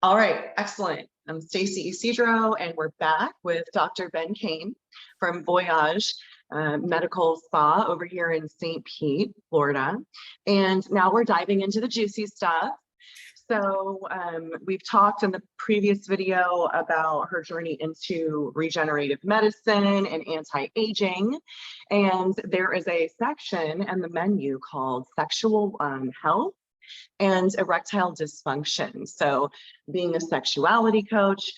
All right, excellent. I'm Stacie Ysidro, and we're back with Dr. Ben-Kane from Voyage Medical Spa over here in St. Pete, Florida. And now we're diving into the juicy stuff. So we've talked in the previous video about her journey into regenerative medicine and anti-aging. And there is a section in the menu called sexual health and erectile dysfunction. So being a sexuality coach,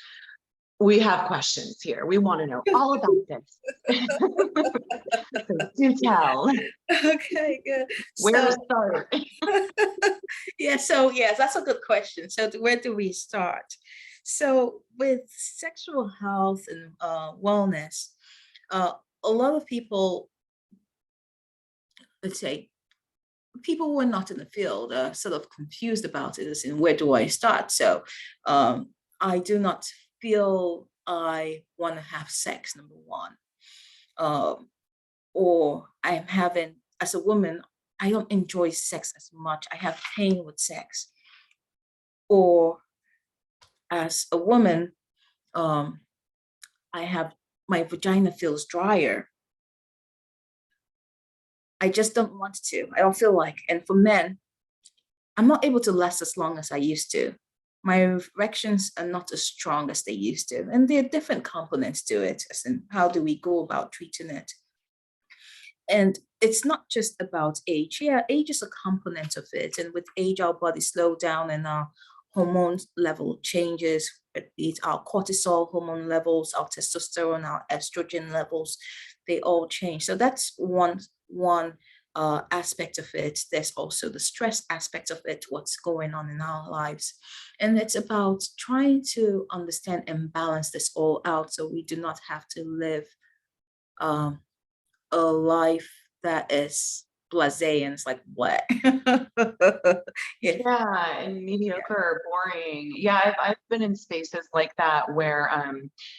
we have questions here. We want to know all about this. So do tell. Okay, good. Where to start? Yes, that's a good question. So where do we start? So with sexual health and wellness, a lot of people, let's say, people who are not in the field are sort of confused about it as in where do I start? So I do not feel I want to have sex, number one. Or I'm having, as a woman, I don't enjoy sex as much. I have pain with sex. Or as a woman, I have, my vagina feels drier. I just don't want to. I don't feel like. And for men, I'm not able to last as long as I used to. My erections are not as strong as they used to. And there are different components to it, as in how do we go about treating it? And it's not just about age. Yeah, age is a component of it. And with age, our body slow down and our hormone level changes, be it our cortisol hormone levels, our testosterone, our estrogen levels, they all change. So that's one aspect of it. There's also the stress aspect of it, what's going on in our lives. And it's about trying to understand and balance this all out so we do not have to live a life that is blasé and it's like what? Yeah, and mediocre or boring. Yeah, I've been in spaces like that where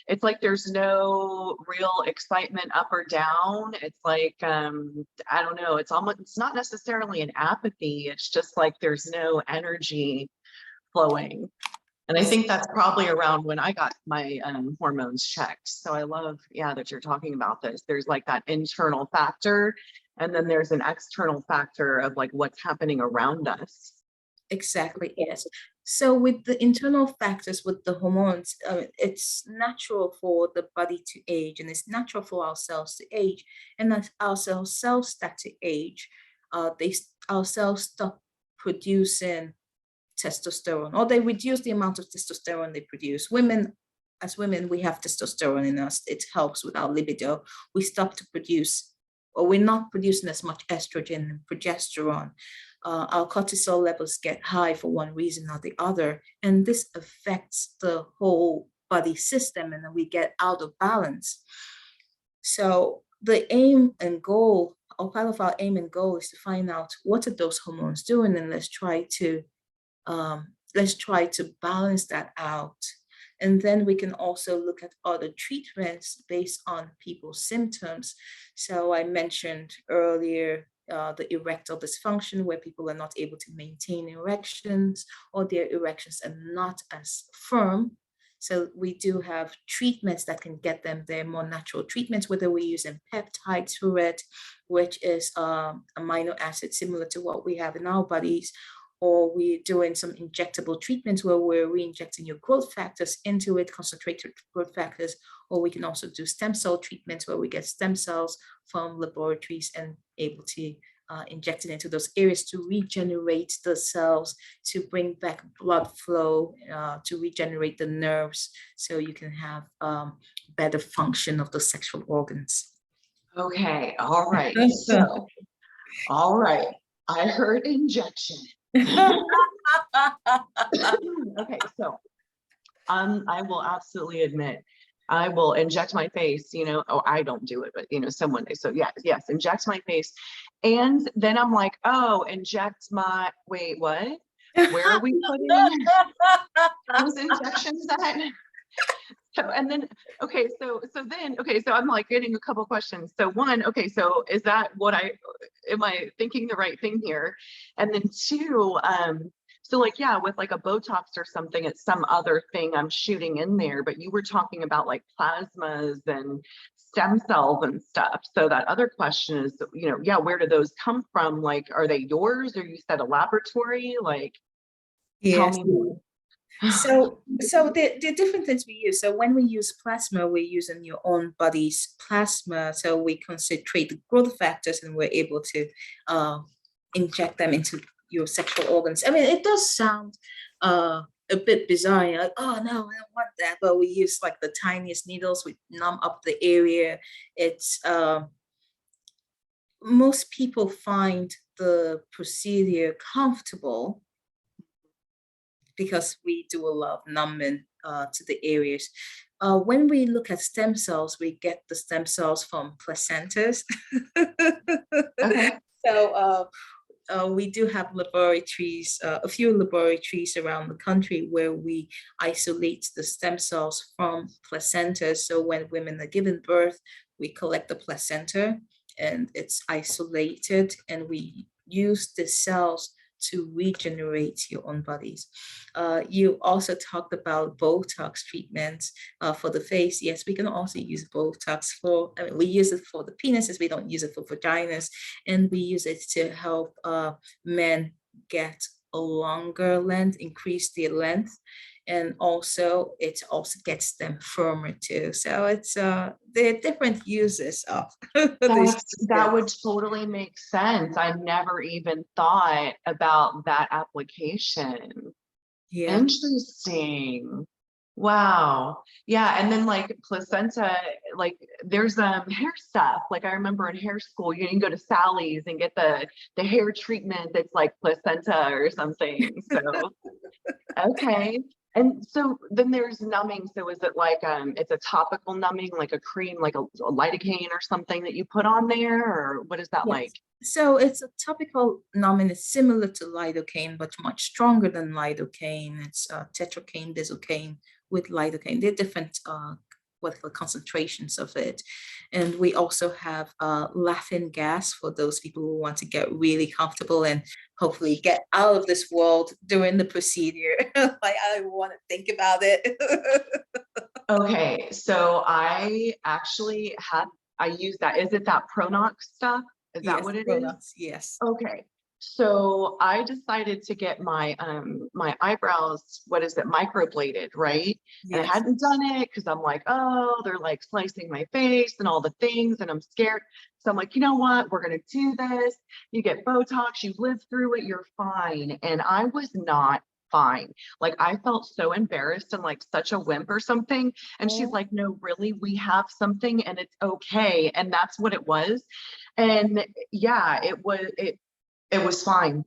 it's like there's no real excitement up or down. It's like I don't know, it's not necessarily an apathy, it's just like there's no energy flowing. And I think that's probably around when I got my hormones checked. So I love, yeah, that you're talking about this. There's like that internal factor, and then there's an external factor of like what's happening around us. Exactly, yes. So with the internal factors, with the hormones, it's natural for the body to age, and it's natural for our cells to age. And as our cells start to age, our cells stop producing testosterone, or they reduce the amount of testosterone they produce. As women, we have testosterone in us. It helps with our libido. We stop to produce, or we're not producing as much estrogen and progesterone. Our cortisol levels get high for one reason or the other, and this affects the whole body system, and then we get out of balance. So the aim and goal, or part of our aim and goal, is to find out what are those hormones doing, and let's try to balance that out. And then we can also look at other treatments based on people's symptoms. So I mentioned earlier the erectile dysfunction, where people are not able to maintain erections, or their erections are not as firm. So we do have treatments that can get them there, more natural treatments, whether we're using peptides for it, which is amino acid similar to what we have in our bodies, or we're doing some injectable treatments where we're re-injecting your growth factors into it, concentrated growth factors, or we can also do stem cell treatments where we get stem cells from laboratories and able to inject it into those areas to regenerate the cells, to bring back blood flow, to regenerate the nerves, so you can have better function of the sexual organs. Okay, all right. So, all right. I heard injection. Okay, so I will absolutely admit, I will inject my face, oh, I don't do it, but someone, so yes, inject my face. And then I'm like, oh, inject my, wait, what? Where are we putting those injections at? So, and then, okay, so I'm like getting a couple questions. So one, okay, so is that am I thinking the right thing here? And then two, So like, yeah, with like a Botox or something, it's some other thing I'm shooting in there, but you were talking about like plasmas and stem cells and stuff. So that other question is, you know, yeah, where do those come from? Like, are they yours, or you said a laboratory? Like, tell Yes. me more. So the different things we use. So when we use plasma, we're using your own body's plasma. So we concentrate the growth factors, and we're able to inject them into your sexual organs. I mean, it does sound a bit bizarre. You're like, oh no, I don't want that. But we use like the tiniest needles. We numb up the area. It's Most people find the procedure comfortable because we do a lot of numbing to the areas. When we look at stem cells, we get the stem cells from placentas. Okay. So we do have laboratories, a few laboratories around the country where we isolate the stem cells from placentas. So when women are given birth, we collect the placenta and it's isolated, and we use the cells to regenerate your own bodies. You also talked about Botox treatments for the face. Yes, we can also use Botox for, I mean, we use it for the penises, we don't use it for vaginas, and we use it to help men get a longer length, increase their length, and also it also gets them firmer too. So it's there are different uses of these. That would totally make sense. I never even thought about that application. Yeah. Interesting. Wow. Yeah. And then like placenta, like there's hair stuff. Like I remember in hair school, you can go to Sally's and get the hair treatment that's like placenta or something. So okay. And so then there's numbing. So is it like it's a topical numbing, like a cream, like a lidocaine or something that you put on there, or what is that like? Yes. So it's a topical numbing. It's similar to lidocaine, but much stronger than lidocaine. It's tetracaine, disocaine with lidocaine. They're different what the concentrations of it. And we also have laughing gas for those people who want to get really comfortable and hopefully get out of this world during the procedure. Like I want to think about it. Okay, so I actually I use that. Is it that Pronox stuff? Is that Yes, what it is? products. Yes. Okay. So I decided to get my eyebrows, what is it, microbladed, right? And I Yes. hadn't done it because I'm like, oh, they're like slicing my face and all the things, and I'm scared. So I'm like, you know what? We're gonna do this. You get Botox, you live through it, you're fine. And I was not fine. Like I felt so embarrassed and like such a wimp or something. And she's like, no, really, we have something and it's okay. And that's what it was. And yeah, it was fine.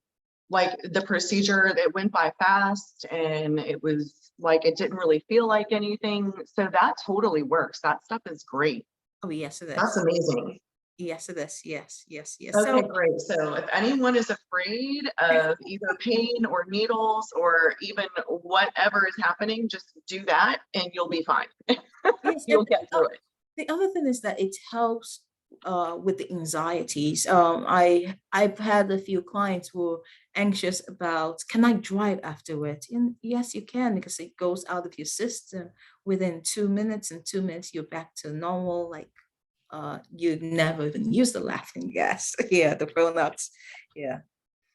Like the procedure, it went by fast, and it was like it didn't really feel like anything. So that totally works. That stuff is great. Oh, yes, it That's is. amazing. Yes, it is. Yes, yes, yes. Okay, So, great. So if anyone is afraid of either pain or needles or even whatever is happening, just do that and you'll be fine. yes, You'll get through it. the other thing is that it helps with the anxieties. I've had a few clients who are anxious about, can I drive afterwards? And yes, you can, because it goes out of your system within 2 minutes. In 2 minutes, you're back to normal. Like you never even use the laughing gas. Yeah, the products. Yeah.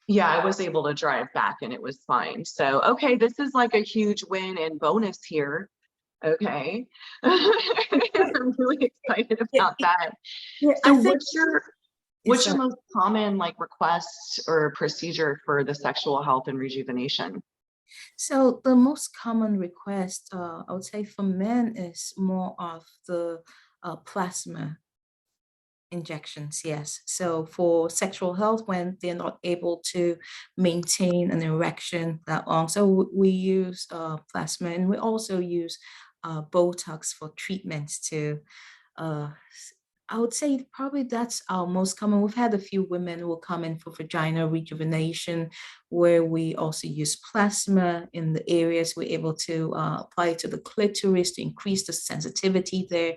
Yeah, I was able to drive back and it was fine. So, okay, this is like a huge win and bonus here. Okay. I'm really excited Yeah, about that. yeah, So I think what's it's your most common like request or procedure for the sexual health and rejuvenation? so the most common request, I would say for men, is more of the plasma injections. Yes. So for sexual health, when they're not able to maintain an erection that long, so we use plasma, and we also use Botox for treatments too. Uh, I would say probably that's our most common. We've had a few women who will come in for vagina rejuvenation, where we also use plasma in the areas. We're able to apply it to the clitoris to increase the sensitivity there,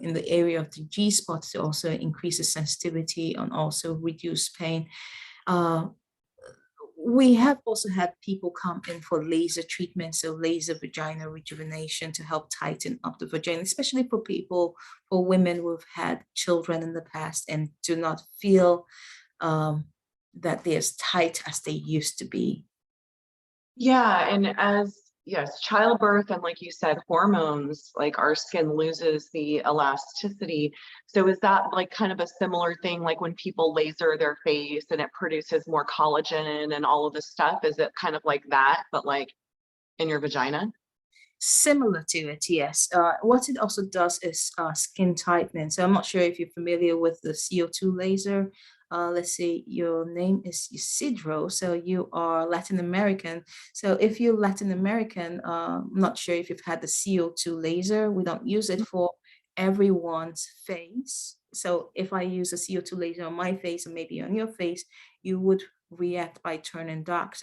in the area of the G spots to also increase the sensitivity and also reduce pain. Uh, We have also had people come in for laser treatment, so laser vagina rejuvenation to help tighten up the vagina, especially for people, for women who've had children in the past and do not feel that they're as tight as they used to be. Yeah, and yes, childbirth and like you said, hormones, like our skin loses the elasticity. So is that like kind of a similar thing, like when people laser their face and it produces more collagen and all of this stuff? Is it kind of like that, but like in your vagina? Similar to it, yes. What it also does is skin tightening. So I'm not sure if you're familiar with the CO2 laser. Let's say your name is Ysidro, so you are Latin American. So if you're Latin American, I'm not sure if you've had the CO2 laser. We don't use it for everyone's face. So if I use a CO2 laser on my face and maybe on your face, you would react by turning dark.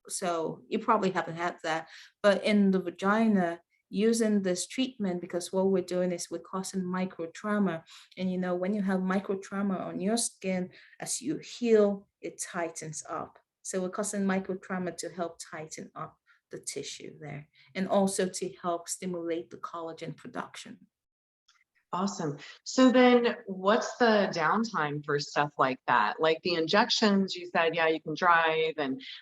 So you probably haven't had that. But in the vagina, using this treatment, because what we're doing is we're causing micro trauma. And when you have micro trauma on your skin, as you heal, it tightens up. So we're causing micro trauma to help tighten up the tissue there, and also to help stimulate the collagen production. Awesome. So then what's the downtime for stuff like that? Like the injections, you said, yeah, you can drive,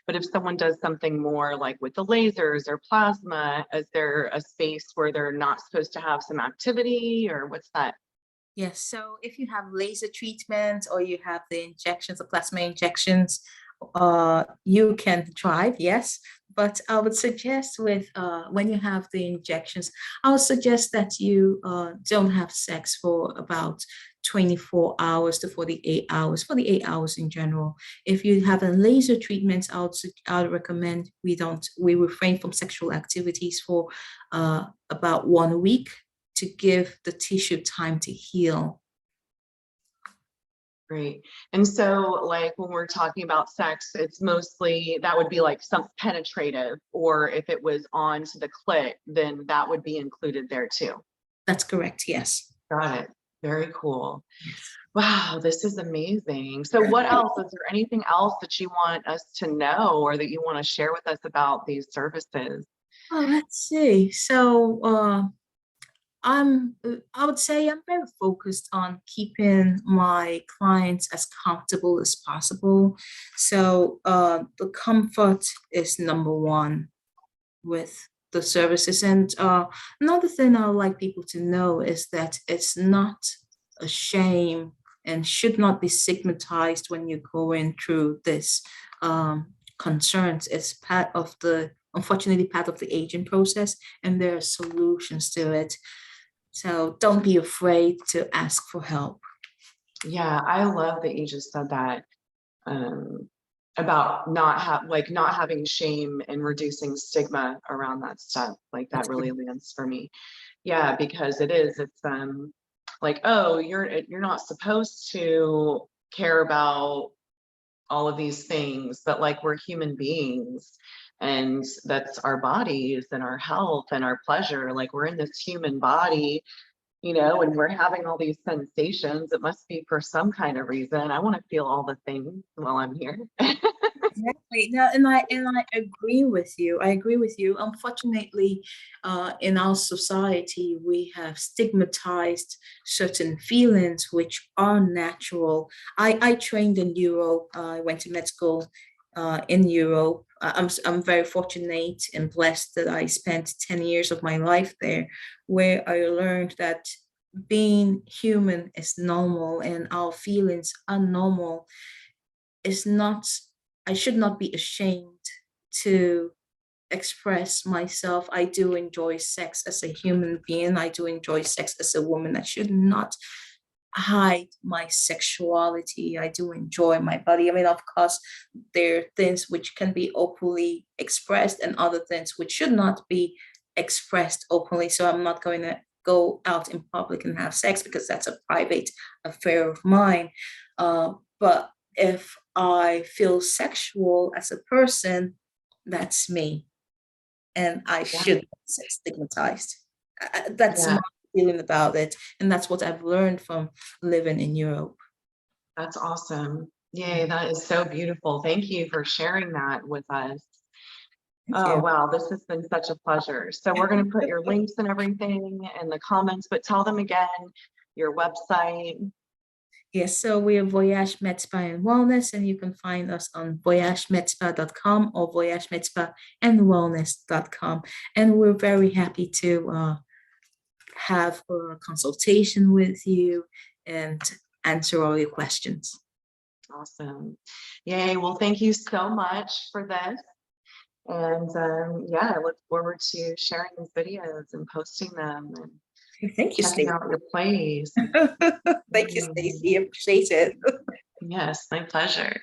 but if someone does something more like with the lasers or plasma, is there a space where they're not supposed to have some activity, or what's that? Yes, so if you have laser treatment or you have the injections, the plasma injections, you can drive, yes. But I would suggest with when you have the injections, I would suggest that you don't have sex for about 24 hours to 48 hours, 48 hours in general. If you have a laser treatment, I would recommend we refrain from sexual activities for about 1 week to give the tissue time to heal. Great. And so like when we're talking about sex, it's mostly that would be like some penetrative, or if it was on to the clit, then that would be included there too. That's correct, yes. Got it. Very cool. Yes. Wow, this is amazing. So what else? Is there anything else that you want us to know or that you want to share with us about these services? Oh, let's see. So I would say I'm very focused on keeping my clients as comfortable as possible. So the comfort is number one with the services. And another thing I would like people to know is that it's not a shame and should not be stigmatized when you're going through this concerns. It's unfortunately, part of the aging process, and there are solutions to it. So don't be afraid to ask for help. Yeah, I love that you just said that um, about not having shame and reducing stigma around that stuff. Like that That's really great. lands for me. Yeah, because it's like, oh, you're not supposed to care about all of these things, but like we're human beings, and that's our bodies and our health and our pleasure. Like we're in this human body, and we're having all these sensations. It must be for some kind of reason. I want to feel all the things while I'm here. Exactly. No, and I agree with you. I agree with you. Unfortunately, in our society, we have stigmatized certain feelings which are natural. I trained in Europe. I went to med school in Europe. I'm very fortunate and blessed that I spent 10 years of my life there, where I learned that being human is normal and our feelings are normal. It's not, I should not be ashamed to express myself. I do enjoy sex as a human being. I do enjoy sex as a woman. I should not hide my sexuality. I do enjoy my body. I mean, of course, there are things which can be openly expressed and other things which should not be expressed openly. So I'm not going to go out in public and have sex because that's a private affair of mine. But if I feel sexual as a person, that's me. And I Yeah, should be stigmatized. That's yeah, my feeling about it. And that's what I've learned from living in Europe. that's awesome. Yay, that is so beautiful. Thank you for sharing that with us. Thank Oh, you. wow, this has been such a pleasure. So we're going to put your links and everything in the comments, but tell them again your website. Yes, so we are Voyage Med Spa and Wellness, and you can find us on voyagemedspa.com or voyagemedspaandwellness.com. And we're very happy to have a consultation with you and answer all your questions. Awesome. Yay. Well, thank you so much for this. And yeah, I look forward to sharing these videos and posting them and Thank you, checking Stacie. out your place. Thank you, Mm, Stacie. Appreciate it. yes, my pleasure.